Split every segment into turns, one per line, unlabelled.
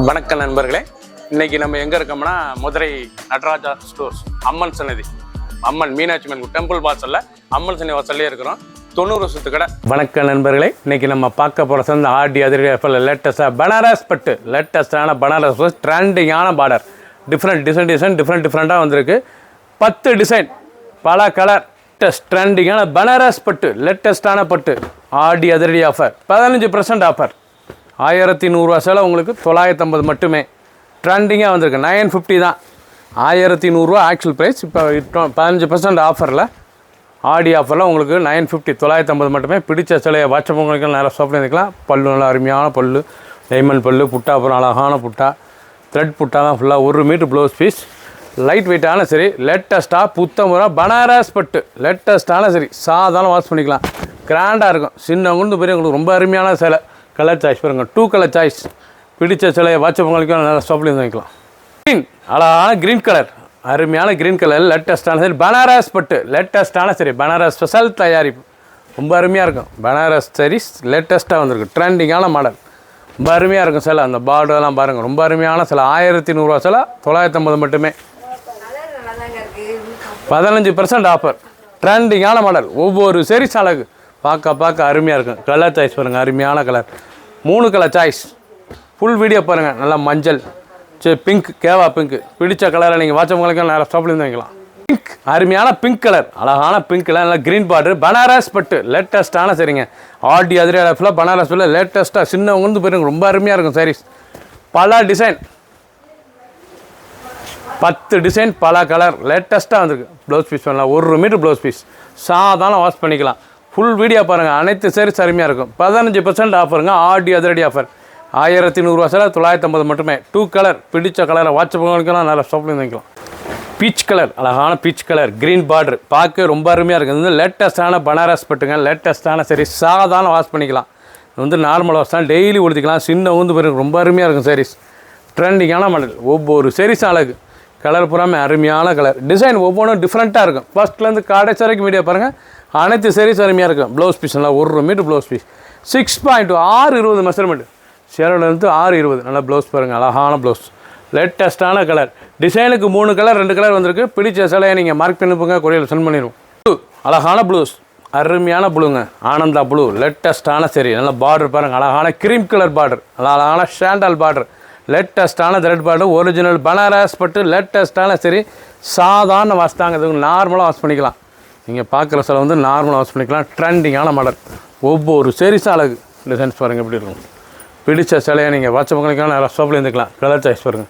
வணக்கம் நண்பர்களே, இன்னைக்கு நம்ம எங்கே இருக்கோம்னா மதுரை நடராஜா ஸ்டோர்ஸ் அம்மன் சன்னதி, அம்மன் மீனாட்சி அம்மன் டெம்பிள் வாசலில் அம்மன் சன்னதி வாசல்லே இருக்கிறோம். 90 வருஷத்து கடை. வணக்கம் நண்பர்களே, இன்னைக்கு நம்ம பார்க்க போகிற சந்தை ஆடி அதிரடி ஆஃபரில் லேட்டஸ்ட்டாக பனாரஸ் பட்டு, லேட்டஸ்ட்டான பனாரஸ் ட்ரெண்டிங்கான பார்டர், டிஃப்ரெண்ட்டாக வந்திருக்கு. 10 டிசைன், பல கலர், ட்ரெண்டிங்கான பனாரஸ் பட்டு, லேட்டஸ்ட்டான பட்டு, ஆடி அதிரடி ஆஃபர், 15% ஆஃபர். 1100 ரூபா செலவு, உங்களுக்கு 950 மட்டுமே. ட்ரெண்டிங்காக வந்திருக்கு. 950 தான். 1100 ரூபா ஆக்சுவல் ப்ரைஸ். இப்போ 15% ஆஃபரில், ஆடி ஆஃபரில் உங்களுக்கு 950, 950 மட்டுமே. பிடிச்ச சிலையை வாட்சப் உங்களுக்கு நல்லா ஷாப்பில் இருந்துக்கலாம். பல்லு நல்லா அருமையான பல்லு, டைமண்ட் பல்லு, புட்டா அப்புறம் அழகான புட்டா, த்ரெட் புட்டா தான் ஃபுல்லாக. 1 மீட்டர் ப்ளவுஸ் பீஸ், லைட் வெயிட்டான சரி, லேட்டஸ்ட்டாக புத்தமுறை பனாரஸ் பட்டு, லேட்டஸ்ட்டான சரி, சாதாரண வாஷ் பண்ணிக்கலாம். கிராண்டாக இருக்கும். சின்னவங்க பெரியவங்களுக்கு ரொம்ப அருமையான சிலை. கலர் சாய்ஸ் பாருங்க, 2 கலர் சாய்ஸ். பிடிச்ச சிலையை வாட்சப் உங்களுக்கு நல்லா ஷாப்பில் இருந்து வைக்கலாம். க்ரீன், அழகான க்ரீன் கலர், அருமையான க்ரீன் கலர், லேட்டஸ்ட்டான சரி பனாரஸ் பட்டு, லேட்டஸ்ட்டான சரி பனாரஸ் ஸ்பெஷல் தயாரிப்பு, ரொம்ப அருமையாக இருக்கும். பனாரஸ் சாரீஸ் லேட்டஸ்ட்டாக வந்திருக்கு. ட்ரெண்டிங்கான மாடல், ரொம்ப அருமையாக இருக்கும் சிலை. அந்த பார்டர்லாம் பாருங்கள், ரொம்ப அருமையான சிலை. 1100 ரூபா சிலை, 950 மட்டுமே. 15% ஆஃபர். ட்ரெண்டிங்கான மாடல், ஒவ்வொரு சாரீஸ் அழகு, பார்க்க அருமையாக இருக்கும். கலர் சாய்ஸ் பாருங்கள், அருமையான colour. 3 colour choice. Full video பாருங்கள். நல்லா மஞ்சள், சரி பிங்க், கேவா பிங்க். பிடிச்ச கலரை நீங்கள் வாட்சப் உங்களுக்கு நல்லா ஷாப்லேருந்து வைக்கலாம். பிங்க், அருமையான பிங்க் கலர், அழகான பிங்க் கலர், நல்லா க்ரீன் பார்டர், பனாரஸ் பட்டு, லேட்டஸ்ட்டான சரிங்க. ஆடி அதிரடி ஃபுல்லாக பனாரஸ் பட்டு லேட்டஸ்ட்டாக, சின்னவங்க போயிருங்க, ரொம்ப அருமையாக இருக்கும் சாரீஸ். பல டிசைன், 10 டிசைன், பல கலர், லேட்டஸ்ட்டாக வந்திருக்கு. ப்ளவுஸ் பீஸ் பண்ணலாம். 1 மீட்டர் ப்ளவுஸ் பீஸ், சாதாரண வாஷ் பண்ணிக்கலாம். ஃபுல் வீடியோ பாருங்கள். அனைத்து சாரீஸ் அருமையாக இருக்கும். 15% ஆஃபருங்க. ஆடி அதிரடி ஆஃபர். 1100 ரூபா சார், 950 மட்டுமே. 2 கலர், பிடிச்ச கலரை வாட்சப் பண்ணிக்கலாம், நல்லா ஷாப்லேருந்து வைக்கலாம். பீச் கலர், அழகான பீச் கலர், க்ரீன் பார்டர், பார்க்க ரொம்ப அருமையாக இருக்குது. இது லேட்டஸ்ட்டான பனாரஸ் பட்டுங்க, லேட்டஸ்ட்டான சரி, சாதாரண வாஷ் பண்ணிக்கலாம். இது வந்து நார்மல் வாஷ் தான், டெய்லி உடுத்திக்கலாம். சின்ன பாருங்க, ரொம்ப அருமையாக இருக்கும் சாரீஸ். ட்ரெண்டிங்கான மாடல், ஒவ்வொரு சாரீஸ் அழகு. கலர் பூராமே அருமையான கலர், டிசைன் ஒவ்வொன்றும் டிஃப்ரெண்ட்டாக இருக்கும். ஃபஸ்ட்லேருந்து கடைசி வரைக்கும் வீடியோ பாருங்கள். அனைத்து சாரீஸ் அருமையாக இருக்கும். ப்ளவுஸ் பீஸ் நல்லா 1 மீட்டர் ப்ளவுஸ் பீஸ், 6.2, 620 மெஷர்மெண்ட். சேரோலேருந்து 620. நல்லா ப்ளவுஸ் பாருங்கள், அழகான ப்ளவுஸ், லேட்டஸ்ட்டான கலர். டிசைனுக்கு 3 கலர் 2 கலர் வந்திருக்கு. பிடிச்ச சிலையை நீங்கள் மார்க் பண்ணிப்போங்க, கொரியரில் சென்ட் பண்ணிடுவோம். ப்ளூ, அழகான ப்ளூஸ், அருமையான ப்ளூங்க, ஆனந்தா ப்ளூ, லேட்டஸ்ட்டான சரி. நல்லா பார்டர் பாருங்கள், அழகான க்ரீம் கலர் பார்டர், நல்லா அழகான ஷாண்டல் பார்டர், லேட்டஸ்ட்டான த்ரெட் பார்டர், ஒரிஜினல் பனாரஸ் பட்டு, லேட்டஸ்ட்டான சரி, சாதாரண வாஷ் தாங்க. இது நார்மலாக வாஷ் பண்ணிக்கலாம். நீங்கள் பார்க்குற சிலை வந்து நார்மலாக வாஷ் பண்ணிக்கலாம். ட்ரெண்டிங்கான மாடல், ஒவ்வொரு சாரீஸும் அழகு. டிசைன்ஸ் பாருங்கள் எப்படி இருக்கும். பிடிச்ச சிலையை நீங்கள் வாட்சப் பண்ணிக்கலாம், நல்லா ஷாப்பில் இருந்துக்கலாம். கலர் சாய்ஸ் பாருங்கள்,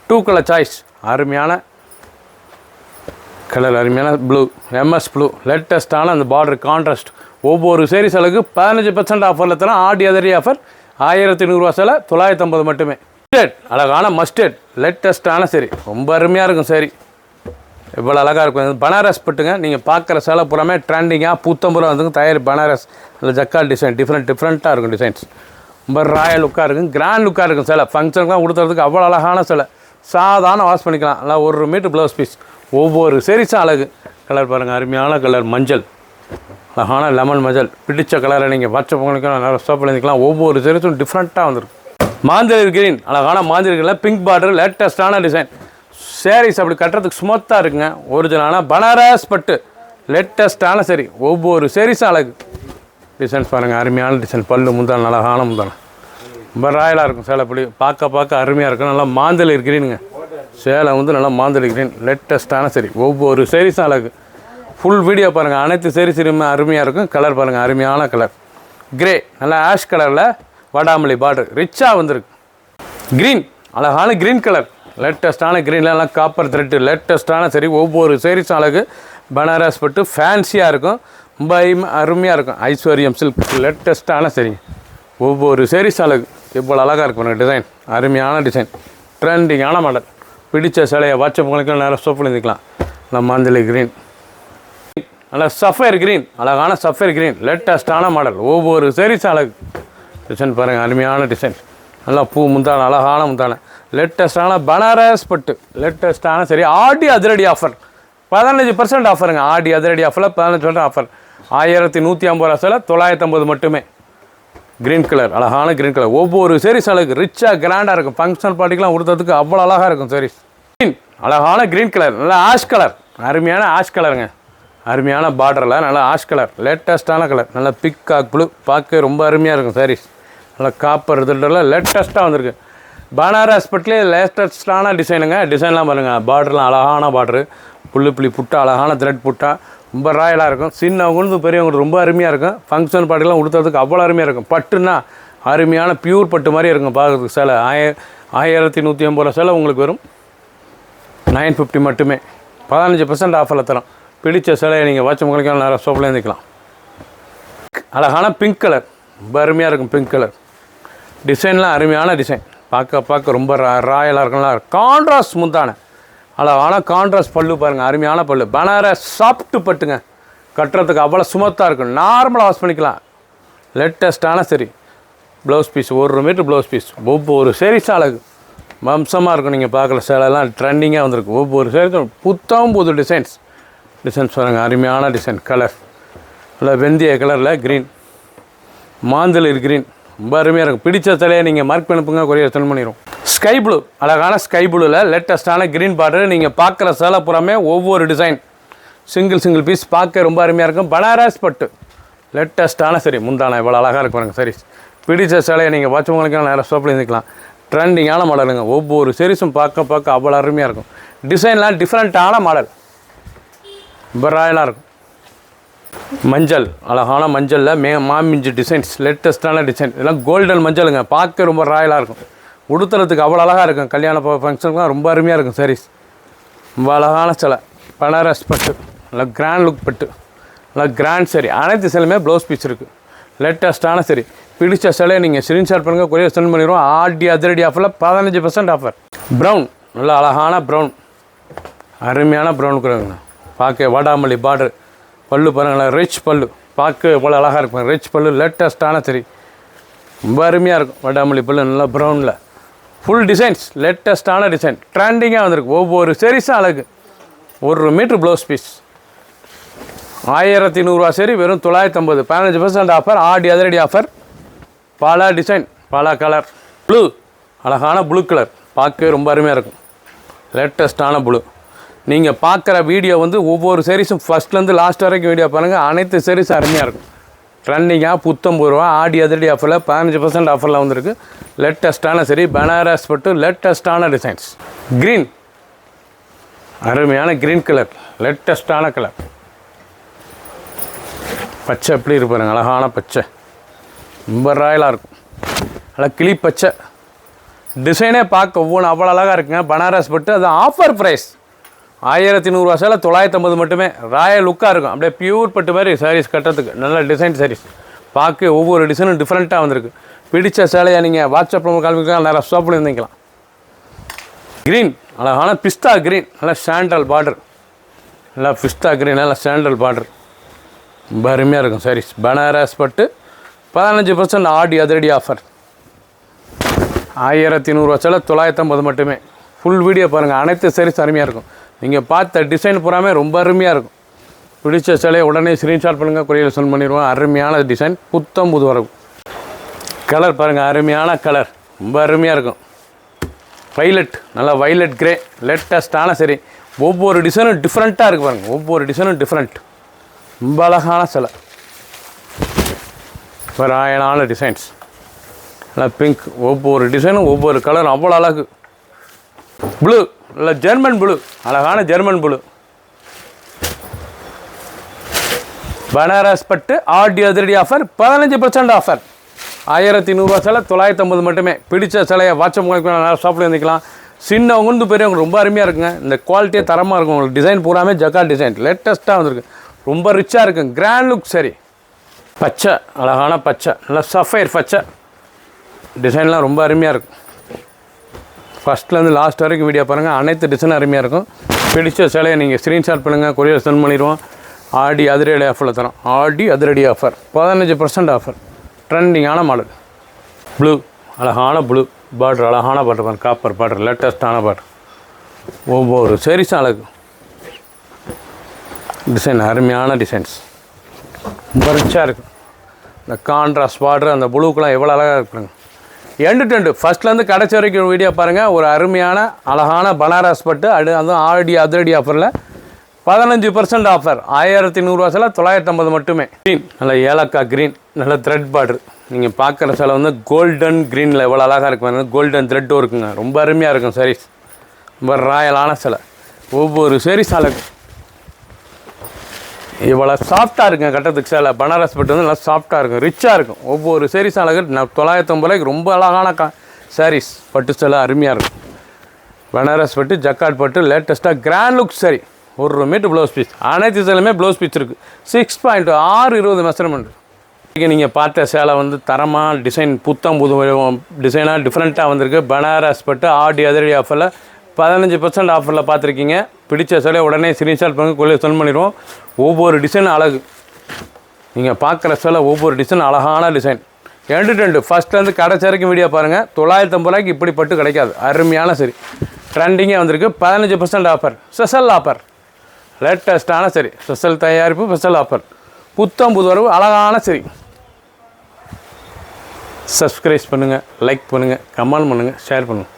2 கலர் சாய்ஸ், அருமையான கலர், அருமையான ப்ளூ, எம்எஸ் ப்ளூ, லேட்டஸ்ட்டான அந்த பார்டர் கான்ட்ராஸ்ட். ஒவ்வொரு சாரீஸ் அழகு. 15% ஆஃபரில் தரலாம். ஆடி அதிரடி ஆஃபர். 1100 ரூபா சிலை, 950 மட்டுமே. மஸ்டர்ட், அழகான மஸ்டர்ட், லேட்டஸ்ட்டான சரி, ரொம்ப அருமையாக இருக்கும் சரி. இவ்வளோ அழகாக இருக்கும். பனாரஸ் பட்டுங்க. நீங்கள் பார்க்குற சிலை பூராமே ட்ரெண்டிங்காக புத்தம்புரம் வந்துங்க. தயார் பனாரஸ், அதில் ஜக்கால் டிசைன், டிஃப்ரெண்ட்டாக இருக்கும் டிசைன்ஸ். ரொம்ப ராயல் லுக்காக இருக்கும், கிராண்ட் லுக்காக இருக்கும் சிலை. ஃபங்க்ஷனுக்குலாம் கொடுத்துறதுக்கு அவ்வளோ அழகான சிலை. சாதாரண வாஷ் பண்ணிக்கலாம். நல்லா 1 மீட்டர் ப்ளவுஸ் பீஸ். ஒவ்வொரு சாரீஸும் அழகு. கலர் பாருங்கள், அருமையான கலர் மஞ்சள், அழகான லெமன் மஞ்சள். பிடிச்ச கலரை நீங்கள் வாட்சப் பண்ணிக்கலாம், நல்லா ஷாப் பண்ணிக்கலாம். ஒவ்வொரு சாரீஸும் டிஃப்ரெண்ட்டாக வந்துருக்கு. மாந்திரி கிரீன், அழகான மாந்திரி கிரீனில் பிங்க் பார்டர், லேட்டஸ்ட்டான டிசைன். சாரீஸ் அப்படி கட்டுறதுக்கு ஸ்மூத்தாக இருக்குங்க. ஒரிஜினலான பனாரஸ் பட்டு, லேட்டஸ்ட்டான சரி, ஒவ்வொரு சாரீஸும் அழகு. டிசைன்ஸ் பாருங்கள், அருமையான டிசைன். பல்லு முந்தான, அழகான முந்தான, ரொம்ப ராயலாக இருக்கும் சேலை. அப்படி பார்க்க அருமையாக இருக்கும். நல்லா மாந்தளி கிரீனுங்க சேலை வந்து, நல்லா மாந்தளி கிரீன், லேட்டஸ்ட்டான சரி, ஒவ்வொரு சாரீஸும் அழகு. ஃபுல் வீடியோ பாருங்கள். அனைத்து சாரீஸுமே அருமையாக இருக்கும். கலர் பாருங்கள், அருமையான கலர் கிரே, நல்லா ஆஷ் கலரில் வடாமல்லி பார்டர், ரிச்சாக வந்துருக்கு. க்ரீன், அழகான க்ரீன் கலர், லேட்டஸ்ட்டான க்ரீன்லாம் காப்பர் த்ரெட்டு, லேட்டஸ்ட்டான சரி, ஒவ்வொரு சாரீஸும் அழகு. பனாரஸ் பட்டு ஃபேன்சியாக இருக்கும், ரொம்ப அருமையாக இருக்கும். ஐஸ்வர்யம் சில்க், லேட்டஸ்ட்டான சரி, ஒவ்வொரு சாரீஸ் அழகு. இவ்வளோ அழகாக இருக்கும் டிசைன், அருமையான டிசைன், ட்ரெண்டிங்கான மாடல். பிடிச்ச சிலையை வாட்சப் பண்ணிக்கலாம், நேரம் சோப்பில் இருந்துக்கலாம். நல்லா மாந்தளி க்ரீன், நல்லா சஃபயர் க்ரீன், அழகான சஃபயர் க்ரீன், லேட்டஸ்ட்டான மாடல். ஒவ்வொரு சாரீஸும் அழகு. டிசைன் பாருங்கள், அருமையான டிசைன். நல்லா பூ முந்தான, அழகான முந்தான, லேட்டஸ்ட்டான பனாரஸ் பட்டு, லேட்டஸ்ட்டான சரி. ஆடி அதிரடி ஆஃபர். 15% ஆஃபருங்க. ஆடி அதிரடி ஆஃபரில் 15% ஆஃபர். 1150 ரூபா சிலை, 950 மட்டுமே. க்ரீன் கலர், அழகான க்ரீன் கலர். ஒவ்வொரு சாரீஸ் அழகு ரிச்சாக கிராண்டாக இருக்கும். ஃபங்க்ஷன் பார்ட்டிக்கெலாம் கொடுத்ததுக்கு அவ்வளோ அழகாக இருக்கும் சாரீஸ். க்ரீன், அழகான க்ரீன் கலர், நல்லா ஆஷ் கலர், அருமையான ஆஷ் கலருங்க. அருமையான பார்டரில் நல்லா ஆஷ் கலர், லேட்டஸ்ட்டான கலர், நல்லா பிக்காக் ப்ளூ, பார்க்க ரொம்ப அருமையாக இருக்கும் சாரீஸ். நல்லா காப்பர் இதெல்லாம் லேட்டஸ்ட்டாக வந்திருக்கு. பனாரஸ் பட்டிலே லேட்டஸ்ட்டான டிசைனுங்க. டிசைன்லாம் பாருங்கள், பார்டர்லாம் அழகான பார்டரு, புள்ளி புட்டா, அழகான த்ரெட் புட்டா, ரொம்ப ராயலாக இருக்கும். சின்னவங்களுக்கு பெரியவங்களுக்கு ரொம்ப அருமையாக இருக்கும். ஃபங்க்ஷன் பார்ட்டிலாம் கொடுத்ததுக்கு அவ்வளோ அருமையாக இருக்கும். பட்டுன்னா அருமையான பியூர் பட்டு மாதிரி இருக்கும் பார்க்குறதுக்கு. சேலை 1150 சேலை உங்களுக்கு வரும் 950 மட்டுமே. 15% ஆஃபரில் தரோம். பிடிச்ச சேலையை நீங்கள் வாட்ச் உங்களுக்கு நிறைய ஷாப்பில் இருந்துக்கலாம். அழகான பிங்க் கலர், ரொம்ப அருமையாக இருக்கும். பிங்க் கலர் டிசைன்லாம் அருமையான டிசைன், பார்க்க ரொம்ப ராயலாக இருக்கும்லாம். கான்ட்ராஸ்ட் முந்தான அழகான கான்ட்ராஸ்ட் பல்லு பாருங்கள், அருமையான பல்லு. பனாரஸ் சாஃப்ட்டு பட்டுங்க, கட்டுறதுக்கு அவ்வளோ சுமத்தாக இருக்கும். நார்மலாக வாஷ் பண்ணிக்கலாம். லேட்டஸ்ட்டான சரி blouse piece, 1 metre blouse piece. ஒவ்வொரு சாரீஸும் அழகு வம்சமாக இருக்கும். நீங்கள் பார்க்குற சேலைலாம் ட்ரெண்டிங்காக வந்திருக்கு. ஒவ்வொரு சாரீஸும் புது டிசைன்ஸ் பாருங்கள், அருமையான டிசைன். கலர் நல்லா வெந்தய கலரில் க்ரீன், மாந்தளிர் க்ரீன், ரொம்ப அருமையாக இருக்கும். பிடிச்ச சேலையை நீங்கள் மார்க் பண்ணிப்புங்க, கொரியர் சென்ட் பண்ணிடும். ஸ்கை ப்ளூ, அழகான ஸ்கை ப்ளூவில் லேட்டஸ்ட்டான க்ரீன் பார்டர். நீங்கள் பார்க்குற சேலை புறாமே ஒவ்வொரு டிசைன் சிங்கிள் பீஸ் பார்க்க ரொம்ப அருமையாக இருக்கும். பனாரஸ் பட்டு லேட்டஸ்ட்டான சரி முந்தான இவ்வளோ அழகாக இருக்கும் பாருங்கள் சாரீஸ். பிடிச்ச சேலையை நீங்கள் வாட்சவங்களுக்கு நேரம் ஷாப்பில் இருந்துக்கலாம். ட்ரெண்டிங்கான மாடலுங்க. ஒவ்வொரு சாரீஸும் பார்க்க அவ்வளோ அருமையாக இருக்கும். டிசைன்லாம் டிஃப்ரெண்ட்டான மாடல், ரொம்ப ராயலாக இருக்கும். மஞ்சள், அழகான மஞ்சளில் மாமிஞ்சி டிசைன்ஸ், லேட்டஸ்ட்டான டிசைன். இதெல்லாம் கோல்டன் மஞ்சளுங்க, பார்க்க ரொம்ப ராயலாக இருக்கும். உடுத்துறதுக்கு அவ்வளோ அழகாக இருக்கும். கல்யாண ஃபங்க்ஷனுக்குலாம் ரொம்ப அருமையாக இருக்கும் சாரீஸ். ரொம்ப அழகான சேலை, பனாரஸ் பட்டு, நல்லா கிராண்ட் லுக் பட்டு, நல்லா கிராண்ட் சரி. அனைத்து சேலையுமே ப்ளவுஸ் பீஸ் இருக்குது. லேட்டஸ்ட்டான சரி. பிடிச்ச சேலையை நீங்கள் ஸ்க்ரீன்ஷாட் பண்ணுங்கள், கொரியர் சென்ட் பண்ணிடுவோம். அதிரடி ஆஃபரில் 15% ஆஃபர். ப்ரௌன், நல்லா அழகான ப்ரௌன், அருமையான ப்ரௌன் கொடுங்க. பார்க்க வாடாமல்லி பார்டர், பல்லு பாருங்களேன், ரிச் பல்லு, பார்க்க இவ்வளோ அழகாக இருக்கும். ரிச் பல்லு, லேட்டஸ்ட்டான சரி, ரொம்ப அருமையாக இருக்கும். வாடாமல்லி பல்லு நல்லா ப்ரௌனில் ஃபுல் டிசைன்ஸ், லேட்டஸ்ட்டான டிசைன், ட்ரெண்டிங்காக வந்திருக்கு. ஒவ்வொரு சாரீஸும் அழகு. 1 மீட்டர் ப்ளவுஸ் பீஸ் 1100 சரி வெறும் 950. 15% ஆஃபர், அதிரடி ஆஃபர். பல டிசைன், பல கலர். ப்ளூ, அழகான ப்ளூ கலர், பார்க்கவே ரொம்ப அருமையாக இருக்கும். லேட்டஸ்ட்டான ப்ளூ. நீங்கள் பார்க்குற வீடியோ ஒவ்வொரு சாரீஸும் ஃபஸ்ட்லேருந்து லாஸ்ட் வரைக்கும் வீடியோ பாருங்கள். அனைத்து சாரீஸும் அருமையாக இருக்கும். ட்ரெண்டிங்காக ரூபா அதிரடி ஆஃபரில் 15% ஆஃபரில் வந்திருக்கு. லேட்டஸ்ட்டான சரி பனாரஸ் பட்டு, லேட்டஸ்ட்டான டிசைன்ஸ். க்ரீன், அருமையான க்ரீன் கலர், லேட்டஸ்ட்டான கலர். பச்சை எப்படி இருப்பாருங்க, அழகான பச்சை, ரொம்ப ராயலாக இருக்கும். நல்லா கிளி பச்சை டிசைனே பார்க்க ஒவ்வொன்று அவ்வளோ அழகாக இருக்குங்க. பனாரஸ் பட்டு, அது ஆஃபர் ப்ரைஸ் 1100 சேலை 950 மட்டுமே. ராயல் லுக்காக இருக்கும். அப்படியே பியூர் பட்டு மாதிரி சாரீஸ் கட்டுறதுக்கு நல்ல டிசைன் சாரீஸ். பார்க்க ஒவ்வொரு டிசைனும் டிஃப்ரெண்ட்டாக வந்திருக்கு. பிடிச்ச சேலையை நீங்கள் வாட்ஸ்அப்பில் கால்மிக்கலாம், நிறையா ஷாப்பில் இருந்துக்கலாம். க்ரீன், அழகான பிஸ்தா க்ரீன், நல்லா சாண்டல் பார்டர், நல்லா பிஸ்தா க்ரீன், நல்லா சாண்டல் பார்டர், ரொம்ப அருமையாக இருக்கும் சாரீஸ். பனாரஸ் பட்டு 15% அதிரடி ஆஃபர். 1100 சேலை 950 மட்டுமே. ஃபுல் வீடியோ பாருங்கள், அனைத்து சாரீஸ் அருமையாக இருக்கும். நீங்கள் பார்த்த டிசைன் பூராமே ரொம்ப அருமையாக இருக்கும். பிடிச்ச சேலையை உடனே ஸ்க்ரீன்ஷாட் பண்ணுங்கள், கொரியர் சென்ட் பண்ணிடுவோம். அருமையான டிசைன், புது வரவும். கலர் பாருங்கள், அருமையான கலர், ரொம்ப அருமையாக இருக்கும். வைலட், நல்லா வைலட் கிரே, லேட்டஸ்ட்டான சரி. ஒவ்வொரு டிசைனும் டிஃப்ரெண்ட்டாக இருக்குது பாருங்கள். ஒவ்வொரு டிசைனும் டிஃப்ரெண்ட், ரொம்ப அழகான சேலை, ராயலான டிசைன்ஸ். நல்லா பிங்க், ஒவ்வொரு டிசைனும் ஒவ்வொரு கலரும் அவ்வளோ அழகு. ப்ளூ, இல்லை ஜெர்மன் ப்ளூ, அழகான ஜெர்மன் ப்ளூ. பனாரஸ் பட்டு அதிரடி ஆஃபர், 15% ஆஃபர். 1100 சேலை 950 மட்டுமே. பிடிச்ச சேலையை வாட்ஸ்அப் மூலம் ஷாப்பில் இருந்துக்கலாம். சின்னவங்க பெரியவங்க ரொம்ப அருமையாக இருக்குங்க. இந்த குவாலிட்டியே தரமாக இருக்கும். உங்களுக்கு டிசைன் பூராமே ஜக்கார்ட் டிசைன், லேட்டஸ்ட்டாக வந்திருக்கு. ரொம்ப ரிச்சாக இருக்குங்க, கிராண்ட் லுக் சரி. பச்சை, அழகான பச்சை, நல்லா சஃபைர் பச்சை. டிசைன்லாம் ரொம்ப அருமையாக இருக்கும். ஃபஸ்ட்லேருந்து லாஸ்ட் வரைக்கும் வீடியோ பாருங்கள், அனைத்து டிசைனும் அருமையாக இருக்கும். பிடிச்ச சேலையை நீங்கள் ஸ்க்ரீன்ஷாட் பண்ணுங்கள், கொரியர் சென்ட் பண்ணிடுவோம். அதிரடி ஆஃபரில் தரோம். அதிரடி ஆஃபர், 15% ஆஃபர். ட்ரெண்டிங்கான மாடல். ப்ளூ, அழகான ப்ளூ பார்டர், அழகான பார்டர், காப்பர் பார்டர், லேட்டஸ்ட்டான பார்டர். ஒவ்வொரு சாரீஸும் அழகு. டிசைன் அருமையான டிசைன்ஸ், ரொம்ப ரிச்சாக இருக்கும். இந்த கான்ட்ராஸ்ட் பார்டர் அந்த ப்ளூக்கெலாம் எவ்வளோ அழகாக இருக்குங்க. எண்டு டு எண்டு ஃபஸ்ட்லேருந்து கடைசி வரைக்கும் வீடியோ பாருங்கள். ஒரு அருமையான அழகான பனாரஸ் பட்டு அதுவும் ஆடி அதிரடி ஆஃபரில் 15% ஆஃபர். 1100 சேலை 950 மட்டுமே. க்ரீன் நல்ல ஏலக்காய் க்ரீன், நல்ல த்ரெட் பார்டர். நீங்கள் பார்க்குற சேலை வந்து கோல்டன் க்ரீனில் எவ்வளோ அழகாக இருக்கும். கோல்டன் த்ரெட்டும் இருக்குங்க. ரொம்ப அருமையாக இருக்கும் சாரீஸ். ரொம்ப ராயலான சேலை. ஒவ்வொரு சாரீஸ் அழகு இவ்வளோ சாஃப்டாக இருக்குங்க. கட்டுறதுக்கு சேலை பனாரஸ் பட்டு வந்து நல்லா சாஃப்டாக இருக்கும், ரிச்சாக இருக்கும். ஒவ்வொரு சாரீஸ் அழகு 950 ரூபாய்க்கு ரொம்ப அழகான சாரீஸ். பட்டு சேலை அருமையாக இருக்கும். பனாரஸ் பட்டு ஜக்காட் பட்டு லேட்டஸ்ட்டாக grand look sari. 1 metre blouse piece. அனைத்து சேலையுமே ப்ளவுஸ் பீஸ் இருக்குது. 6.620 மெஷர்மெண்ட். இன்றைக்கி நீங்கள் பார்த்த சேலை வந்து தரமாக டிசைன் புத்தம் புது டிசைனாக டிஃப்ரெண்ட்டாக வந்திருக்கு. பனாரஸ் பட்டு ஆடி அதிரடி ஆஃபரில் 15% ஆஃபரில் பார்த்துருக்கீங்க. பிடிச்ச சேலை உடனே ஸ்க்ரீன்ஷாட் பண்ணி கொள்ளையை சென்ட் பண்ணிடுவோம். ஒவ்வொரு டிசைன் அழகு. நீங்கள் பார்க்குற சேலை ஒவ்வொரு டிசைன் அழகான டிசைன். எண்டு டு எண்டு ஃபஸ்ட்லேருந்து கடைசி வரைக்கும் வீடியோ பாருங்கள். 950 ரூபாய்க்கு இப்படி பட்டு கிடைக்காது. அருமையான சரி ட்ரெண்டிங்காக வந்திருக்கு. 15% ஆஃபர், ஸ்பெஷல் ஆஃபர், லேட்டஸ்ட்டான சரி, ஸ்பெஷல் தயாரிப்பு, ஸ்பெஷல் ஆஃபர், புத்தம் புது வரவு, அழகான சரி. சப்ஸ்கிரைப் பண்ணுங்கள், லைக் பண்ணுங்கள், கமெண்ட் பண்ணுங்கள், ஷேர் பண்ணுங்கள்.